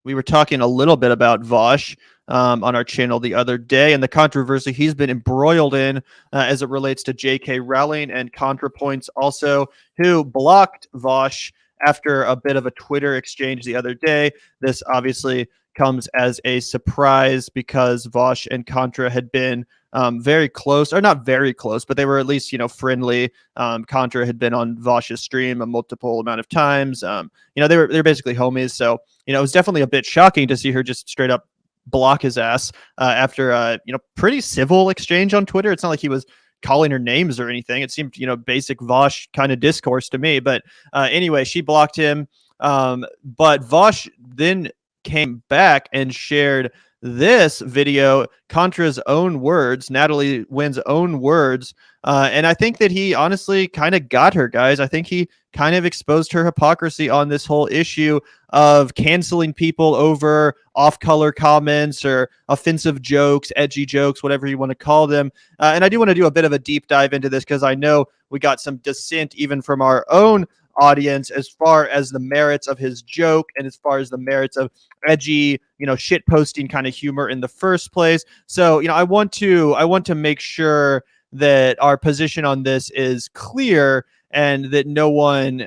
we were talking a little bit about Vaush on our channel the other day and the controversy he's been embroiled in as it relates to JK Rowling and Contrapoints also, who blocked Vaush after a bit of a Twitter exchange the other day. This obviously comes as a surprise because Vaush and Contra had been very close, or not very close, but they were at least, friendly. Contra had been on Vaush's stream a multiple amount of times. They're basically homies. So, it was definitely a bit shocking to see her just straight up block his ass after pretty civil exchange on Twitter. It's not like he was calling her names or anything. It seemed, basic Vaush kind of discourse to me. But anyway, she blocked him. But Vaush then came back and shared this video, Contra's own words, Natalie Wynn's own words. And I think that he honestly kind of got her, guys. I think he kind of exposed her hypocrisy on this whole issue of canceling people over off-color comments or offensive jokes, edgy jokes, whatever you want to call them. And I do want to do a bit of a deep dive into this because I know we got some dissent even from our own audience as far as the merits of his joke and as far as the merits of edgy, shit posting kind of humor in the first place. So, I want to make sure that our position on this is clear and that no one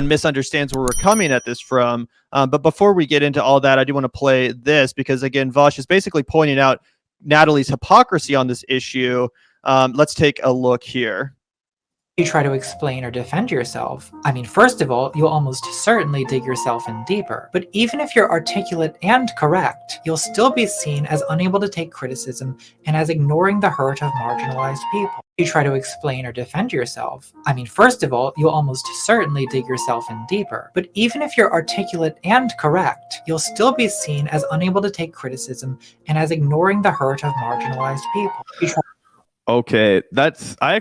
misunderstands where we're coming at this from. But before we get into all that, I do want to play this because, again, Vaush is basically pointing out Natalie's hypocrisy on this issue. Let's take a look here. You try to explain or defend yourself, first of all, you'll almost certainly dig yourself in deeper. But even if you're articulate and correct, you'll still be seen as unable to take criticism and as ignoring the hurt of marginalized people. You try to explain or defend yourself, first of all, you'll almost certainly dig yourself in deeper. But even if you're articulate and correct, you'll still be seen as unable to take criticism and as ignoring the hurt of marginalized people. Okay, I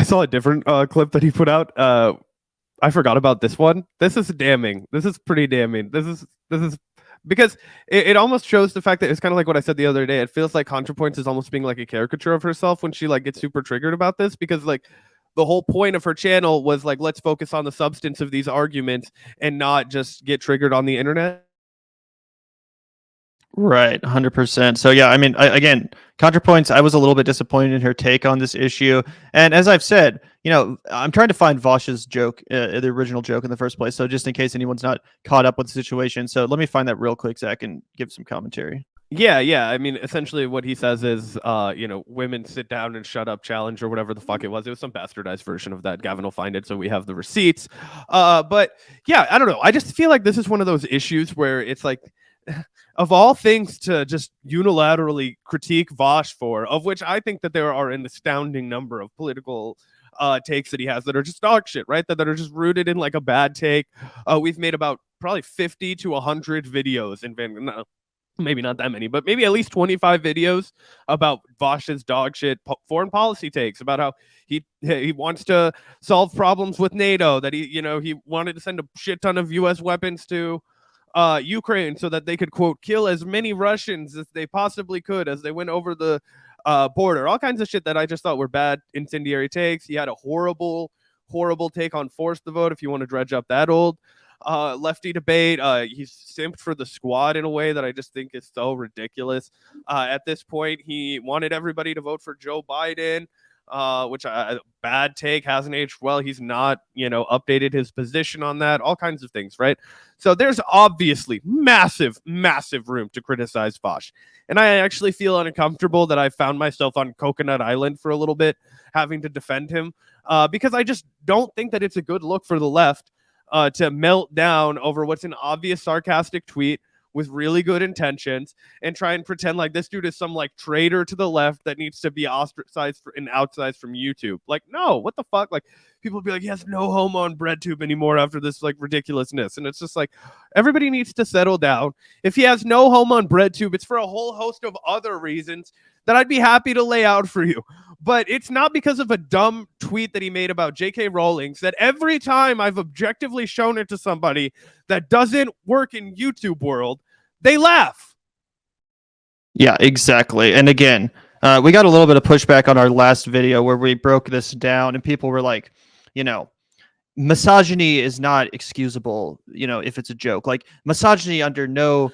saw a different clip that he put out. I forgot about this one. This is damning. This is pretty damning. This is because it almost shows the fact that it's kind of like what I said the other day. It feels like Contrapoints is almost being like a caricature of herself when she gets super triggered about this, because the whole point of her channel was let's focus on the substance of these arguments and not just get triggered on the internet. Right, 100%. So yeah, again, Contrapoints, I was a little bit disappointed in her take on this issue. And as I've said, I'm trying to find Vaush's joke, the original joke in the first place. So just in case anyone's not caught up with the situation. So let me find that real quick, Zach, and give some commentary. Yeah. Essentially what he says is, women sit down and shut up challenge or whatever the fuck it was. It was some bastardized version of that. Gavin will find it, so we have the receipts. But yeah, I don't know. I just feel like this is one of those issues where it's of all things to just unilaterally critique Vaush for, of which I think that there are an astounding number of political takes that he has that are just dog shit, right? That are just rooted in a bad take. We've made about probably 50 to 100 videos in Vanguard. Maybe not that many, but maybe at least 25 videos about Vaush's dog shit foreign policy takes, about how he wants to solve problems with NATO, that he wanted to send a shit ton of U.S. weapons to Ukraine so that they could, quote, kill as many Russians as they possibly could as they went over the border. All kinds of shit that I just thought were bad incendiary takes. He had a horrible take on force the vote, if you want to dredge up that old lefty debate. He's simped for the squad in a way that I just think is so ridiculous. At this point, he wanted everybody to vote for Joe Biden, which bad take, hasn't aged well. He's not, updated his position on that, all kinds of things, right? So there's obviously massive room to criticize Vaush. And I actually feel uncomfortable that I found myself on Coconut Island for a little bit, having to defend him, because I just don't think that it's a good look for the left to melt down over what's an obvious sarcastic tweet with really good intentions and try and pretend like this dude is some traitor to the left that needs to be ostracized and outsized from YouTube. No, what the fuck? People be he has no homo on BreadTube anymore after this ridiculousness. And it's just everybody needs to settle down. If he has no homo on BreadTube, it's for a whole host of other reasons that I'd be happy to lay out for you. But it's not because of a dumb tweet that he made about JK Rowling, that every time I've objectively shown it to somebody that doesn't work in YouTube world, they laugh. Yeah, exactly. And again, we got a little bit of pushback on our last video where we broke this down and people were misogyny is not excusable, if it's a joke. Like misogyny under no,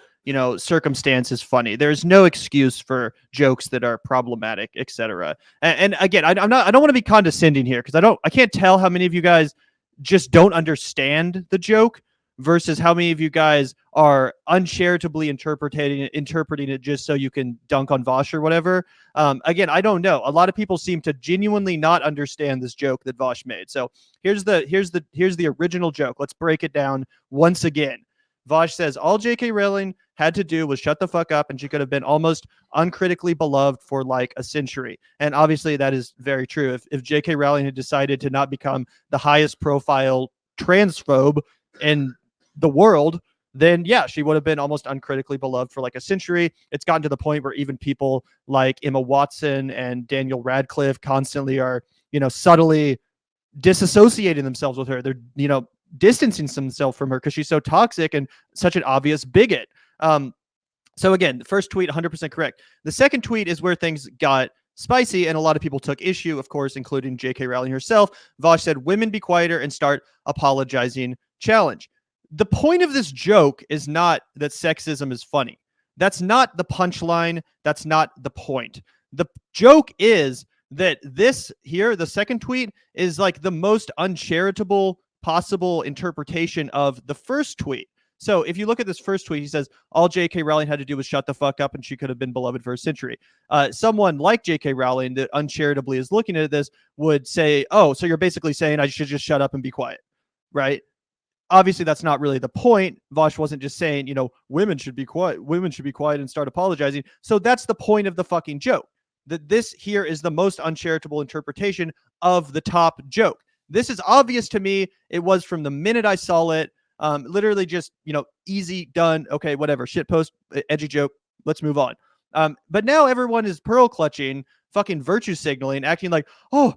circumstance is funny. There's no excuse for jokes that are problematic, etc. And again, I don't want to be condescending here because I can't tell how many of you guys just don't understand the joke versus how many of you guys are uncharitably interpreting it just so you can dunk on Vaush or whatever. Again, I don't know. A lot of people seem to genuinely not understand this joke that Vaush made. So here's the original joke. Let's break it down once again. Vaush says, all JK Rowling had to do was shut the fuck up and she could have been almost uncritically beloved for like a century. And obviously that is very true. If JK Rowling had decided to not become the highest profile transphobe in the world, then yeah, she would have been almost uncritically beloved for like a century. It's gotten to the point where even people like Emma Watson and Daniel Radcliffe constantly are, subtly disassociating themselves with her. They're, distancing themselves from her because she's so toxic and such an obvious bigot. So again, the first tweet, 100% correct. The second tweet is where things got spicy and a lot of people took issue, of course, including JK Rowling herself. Vaush said, women be quieter and start apologizing challenge. The point of this joke is not that sexism is funny. That's not the punchline. That's not the point. The joke is that this here, the second tweet, is like the most uncharitable possible interpretation of the first tweet. So if you look at this first tweet, he says, all JK Rowling had to do was shut the fuck up and she could have been beloved for a century. Someone like JK Rowling that uncharitably is looking at this would say, oh, so you're basically saying I should just shut up and be quiet, right? Obviously, that's not really the point. Vaush wasn't just saying, women should be quiet. Women should be quiet and start apologizing. So that's the point of the fucking joke. That this here is the most uncharitable interpretation of the top joke. This is obvious to me. It was from the minute I saw it. Literally just, easy, done. Okay, whatever. Shit post, edgy joke. Let's move on. But now everyone is pearl clutching, fucking virtue signaling, acting like, oh,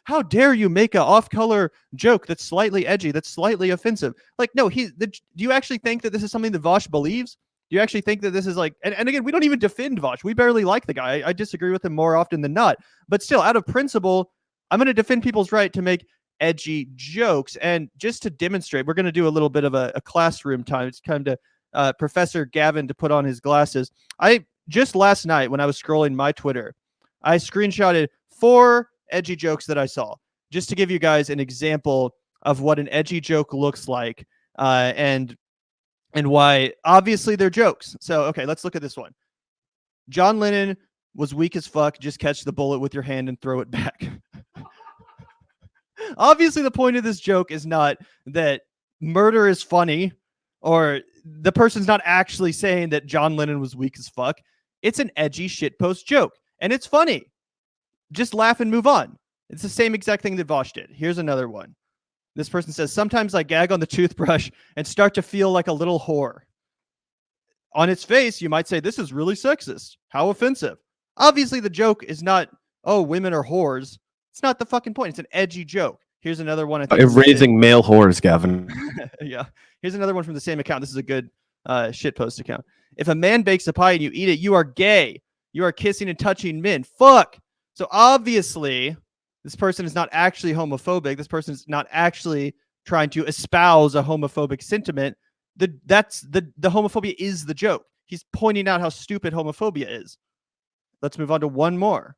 how dare you make a off-color joke that's slightly edgy, that's slightly offensive. Like, no, do you actually think that this is something that Vaush believes? Do you actually think that this is like, and again, we don't even defend Vaush. We barely like the guy. I disagree with him more often than not. But still, out of principle, I'm going to defend people's right to make edgy jokes. And just to demonstrate, we're going to do a little bit of a classroom time. It's time to Professor Gavin to put on his glasses. Just last night when I was scrolling my Twitter, I screenshotted 4 edgy jokes that I saw, just to give you guys an example of what an edgy joke looks like, and why obviously they're jokes. So, okay, let's look at this one. John Lennon was weak as fuck. Just catch the bullet with your hand and throw it back. Obviously, the point of this joke is not that murder is funny, or the person's not actually saying that John Lennon was weak as fuck. It's an edgy shitpost joke, and it's funny. Just laugh and move on. It's the same exact thing that Vaush did. Here's another one. This person says, sometimes I gag on the toothbrush and start to feel like a little whore. On its face, you might say, this is really sexist. How offensive. Obviously, the joke is not, oh, women are whores. It's not the fucking point. It's an edgy joke. Here's another one. I think raising male whores, Gavin. Yeah. Here's another one from the same account. This is a good shitpost account. If a man bakes a pie and you eat it, you are gay. You are kissing and touching men. Fuck. So obviously, this person is not actually homophobic. This person is not actually trying to espouse a homophobic sentiment. The homophobia is the joke. He's pointing out how stupid homophobia is. Let's move on to one more.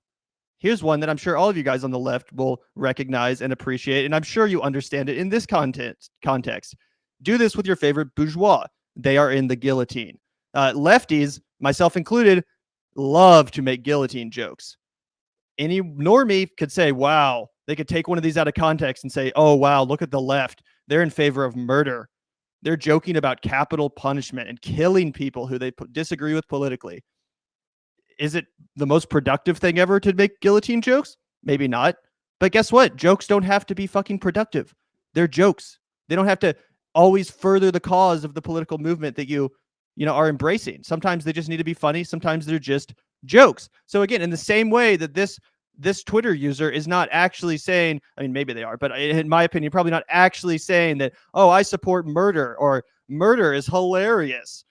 Here's one that I'm sure all of you guys on the left will recognize and appreciate, and I'm sure you understand it in this context. Do this with your favorite bourgeois. They are in the guillotine. Lefties, myself included, love to make guillotine jokes. Any normie could say, wow, they could take one of these out of context and say, oh, wow, look at the left. They're in favor of murder. They're joking about capital punishment and killing people who they disagree with politically. Is it the most productive thing ever to make guillotine jokes? Maybe not. But guess what? Jokes don't have to be fucking productive. They're jokes. They don't have to always further the cause of the political movement that you are embracing. Sometimes they just need to be funny. Sometimes they're just jokes. So again, in the same way that this Twitter user is not actually saying, I mean, maybe they are, but in my opinion, probably not actually saying that, oh, I support murder or murder is hilarious.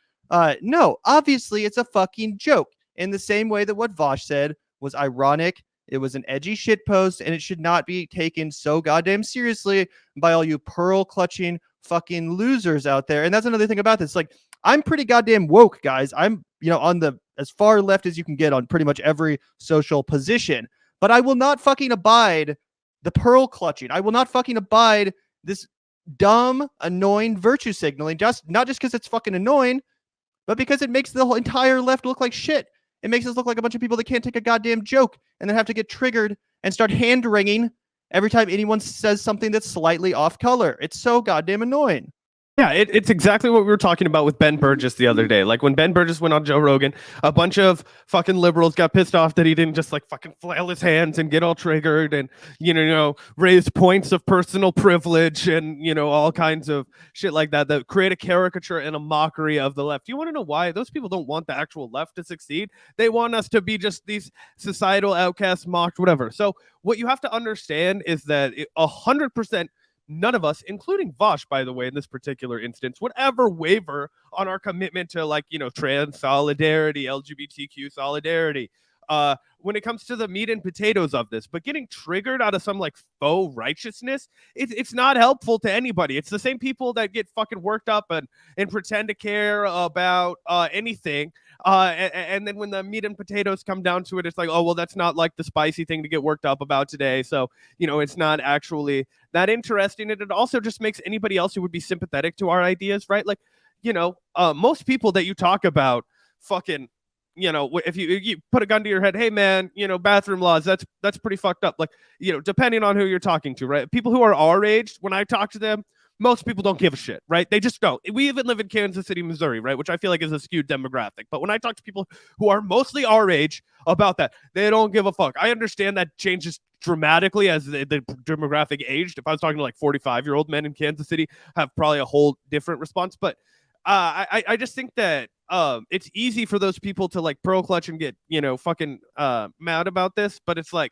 No, obviously it's a fucking joke. In the same way that what Vaush said was ironic It was an edgy shit post, and it should not be taken so goddamn seriously by all you pearl clutching fucking losers out there. And that's another thing about this. Like, I'm pretty goddamn woke, guys. I'm, on the as far left as you can get on pretty much every social position. But I will not fucking abide the pearl clutching. I will not fucking abide this dumb, annoying virtue signaling. Not just because it's fucking annoying, but because it makes the whole entire left look like shit. It makes us look like a bunch of people that can't take a goddamn joke and then have to get triggered and start hand wringing every time anyone says something that's slightly off color. It's so goddamn annoying. Yeah, it's exactly what we were talking about with Ben Burgess the other day. Like when Ben Burgess went on Joe Rogan, a bunch of fucking liberals got pissed off that he didn't just like fucking flail his hands and get all triggered and, raise points of personal privilege and, all kinds of shit like that create a caricature and a mockery of the left. You want to know why? Those people don't want the actual left to succeed. They want us to be just these societal outcasts, mocked, whatever. So what you have to understand is that 100%, none of us, including Vaush, by the way, in this particular instance, would ever waver on our commitment to trans solidarity, LGBTQ solidarity. When it comes to the meat and potatoes of this, but getting triggered out of some faux righteousness, it's not helpful to anybody. It's the same people that get fucking worked up and pretend to care about anything. And then when the meat and potatoes come down to it, it's like, oh, well, that's not the spicy thing to get worked up about today. So, it's not actually that interesting. And it also just makes anybody else who would be sympathetic to our ideas, right? Most people that you talk about fucking, if you put a gun to your head, hey man, bathroom laws, that's pretty fucked up. Depending on who you're talking to, right? People who are our age, when I talk to them, most people don't give a shit, right? They just don't. We even live in Kansas City, Missouri, right? Which I feel like is a skewed demographic. But when I talk to people who are mostly our age about that, they don't give a fuck. I understand that changes dramatically as the demographic aged. If I was talking to 45-year-old men in Kansas City, have probably a whole different response. But I just think that it's easy for those people to pearl clutch and get fucking mad about this, but it's at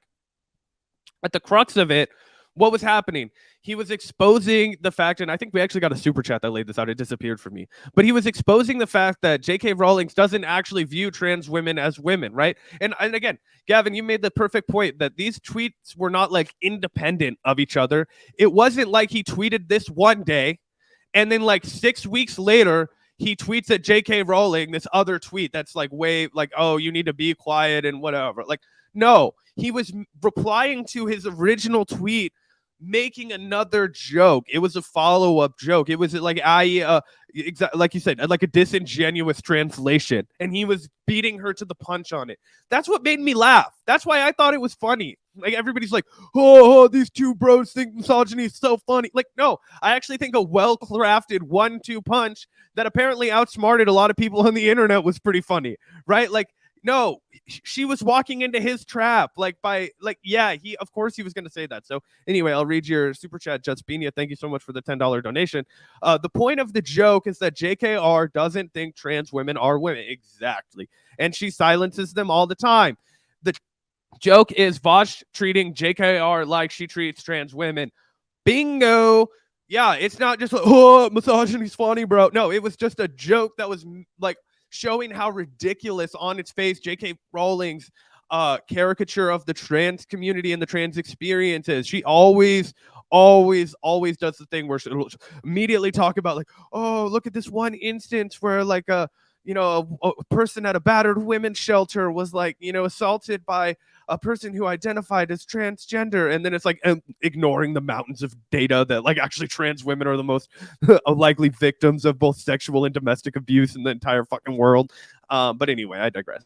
the crux of it, what was happening? He was exposing the fact, and I think we actually got a super chat that laid this out. It disappeared from me, but he was exposing the fact that JK Rowling doesn't actually view trans women as women, right? And again, Gavin, you made the perfect point that these tweets were not independent of each other. It wasn't like he tweeted this one day and then 6 weeks later, he tweets at JK Rowling this other tweet that's oh, you need to be quiet and whatever. No, he was replying to his original tweet, making another joke. It was a follow-up joke. It was like you said, like a disingenuous translation. And he was beating her to the punch on it. That's what made me laugh. That's why I thought it was funny. Everybody's like, oh, these two bros think misogyny is so funny. No, I actually think a well-crafted 1-2 punch that apparently outsmarted a lot of people on the internet was pretty funny, right? No, she was walking into his trap. He, of course he was going to say that. So anyway, I'll read your super chat, Justbinia. Thank you so much for the $10 donation. The point of the joke is that JKR doesn't think trans women are women. Exactly. And she silences them all the time. The joke is Vaush treating JKR like she treats trans women. Bingo. Yeah, it's not just oh, misogyny's funny, bro. No, it was just a joke that was showing how ridiculous on its face JK Rowling's caricature of the trans community and the trans experience is. She always does the thing where she'll immediately talk about oh, look at this one instance where a person at a battered women's shelter was assaulted by a person who identified as transgender, and then it's ignoring the mountains of data that actually trans women are the most likely victims of both sexual and domestic abuse in the entire fucking world. But anyway, I digress.